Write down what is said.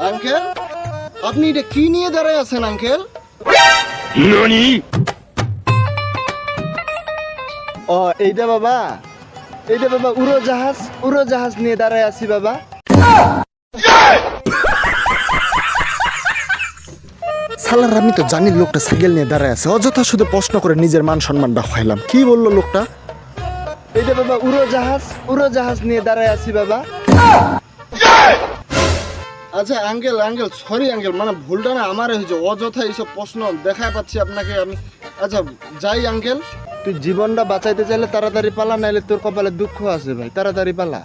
Uncle, আপনি এটা কি নিয়ে দাঁড়ায় আছেন আঙ্কেল? ও এইটা বাবা, উড়োজাহাজ নিয়ে দাঁড়ায় আছি বাবা। সালার, আমি তো জানি লোকটা সাইকেল নিয়ে দাঁড়ায় আছে, অযথা শুধু প্রশ্ন করে নিজের মান সম্মানটা হারালাম। কি বললো লোকটা? এইটা বাবা উড়োজাহাজ নিয়ে দাঁড়ায় আছি বাবা। আচ্ছা আঙ্কেল, সরি আঙ্কেল, মানে ভুলটা না আমার হয়েছে, অযথা এইসব প্রশ্ন দেখায় পাচ্ছি আপনাকে আমি। আচ্ছা যাই আঙ্কেল, তুই জীবনটা বাঁচাইতে চাইলে তাড়াতাড়ি পালা, নাইলে তোর কপালে দুঃখ আছে ভাই, তাড়াতাড়ি পালা।